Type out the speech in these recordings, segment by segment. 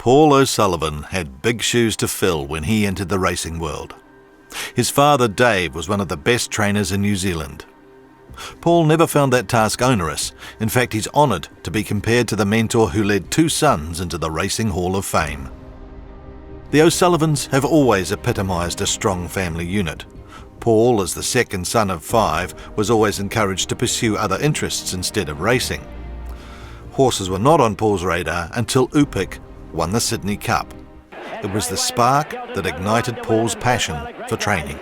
Paul O'Sullivan had big shoes to fill when he entered the racing world. His father, Dave, was one of the best trainers in New Zealand. Paul never found that task onerous. In fact, he's honoured to be compared to the mentor who led two sons into the Racing Hall of Fame. The O'Sullivans have always epitomised a strong family unit. Paul, as the second son of 5, was always encouraged to pursue other interests instead of racing. Horses were not on Paul's radar until Upik won the Sydney Cup. It was the spark that ignited Paul's passion for training.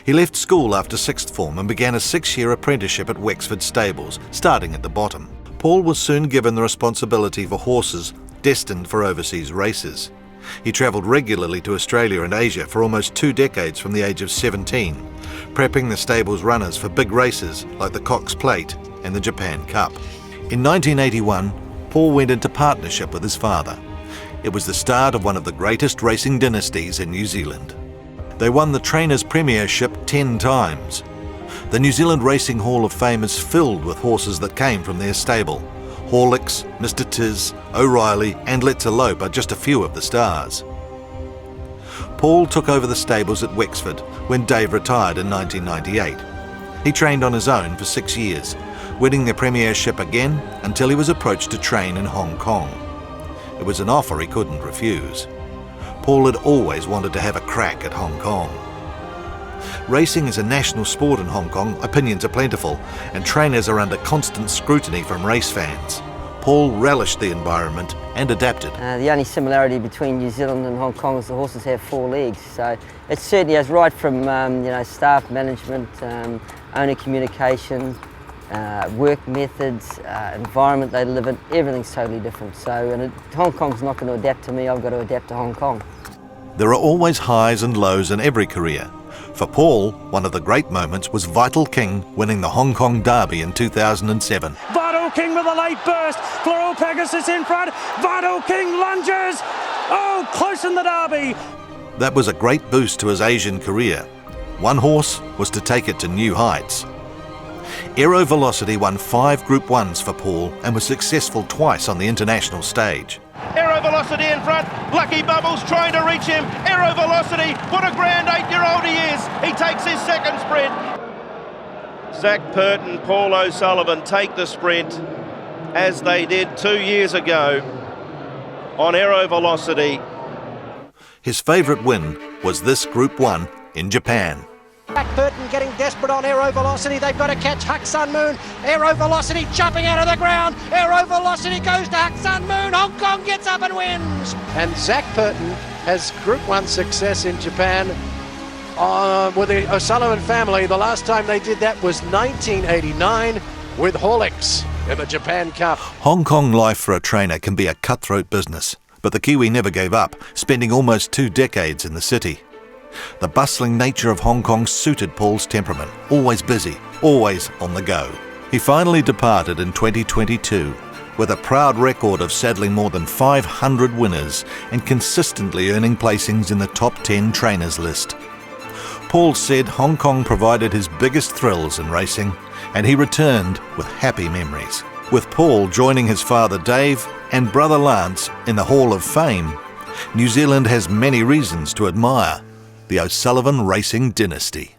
He left school after sixth form and began a 6-year apprenticeship at Wexford Stables, starting at the bottom. Paul was soon given the responsibility for horses destined for overseas races. He travelled regularly to Australia and Asia for almost 2 decades from the age of 17, prepping the stable's runners for big races like the Cox Plate and the Japan Cup. In 1981, Paul went into partnership with his father. It was the start of one of the greatest racing dynasties in New Zealand. They won the Trainers' Premiership 10 times. The New Zealand Racing Hall of Fame is filled with horses that came from their stable. Horlicks, Mr. Tiz, O'Reilly and Let's Elope are just a few of the stars. Paul took over the stables at Wexford when Dave retired in 1998. He trained on his own for 6 years, winning the premiership again until he was approached to train in Hong Kong. It was an offer he couldn't refuse. Paul had always wanted to have a crack at Hong Kong. Racing is a national sport in Hong Kong, opinions are plentiful, and trainers are under constant scrutiny from race fans. Paul relished the environment and adapted. The only similarity between New Zealand and Hong Kong is the horses have 4 legs, so it certainly has right from staff management, owner communication, work methods, environment they live in, everything's totally different. So Hong Kong's not going to adapt to me, I've got to adapt to Hong Kong. There are always highs and lows in every career. For Paul, one of the great moments was Vital King winning the Hong Kong Derby in 2007. Vital King with a late burst, Floral Pegasus in front, Vital King lunges, oh, close in the Derby. That was a great boost to his Asian career. One horse was to take it to new heights. Aero Velocity won 5 Group 1s for Paul and was successful twice on the international stage. Aero Velocity in front, Lucky Bubbles trying to reach him. Aero Velocity, what a grand 8-year-old he is. He takes his second sprint. Zach Purton, Paul O'Sullivan take the sprint as they did 2 years ago on Aero Velocity. His favourite win was this Group 1 in Japan. Zach Purton getting desperate on Aero Velocity. They've got to catch Huck Sun Moon. Aero Velocity jumping out of the ground. Aero Velocity goes to Huck Sun Moon. Hong Kong gets up and wins. And Zach Purton has Group 1 success in Japan with the O'Sullivan family. The last time they did that was 1989 with Horlicks in the Japan Cup. Hong Kong life for a trainer can be a cutthroat business, but the Kiwi never gave up, spending almost 2 decades in the city. The bustling nature of Hong Kong suited Paul's temperament, always busy, always on the go. He finally departed in 2022 with a proud record of saddling more than 500 winners and consistently earning placings in the top 10 trainers list. Paul said Hong Kong provided his biggest thrills in racing, and he returned with happy memories. With Paul joining his father Dave and brother Lance in the Hall of Fame, New Zealand has many reasons to admire the O'Sullivan Racing Dynasty.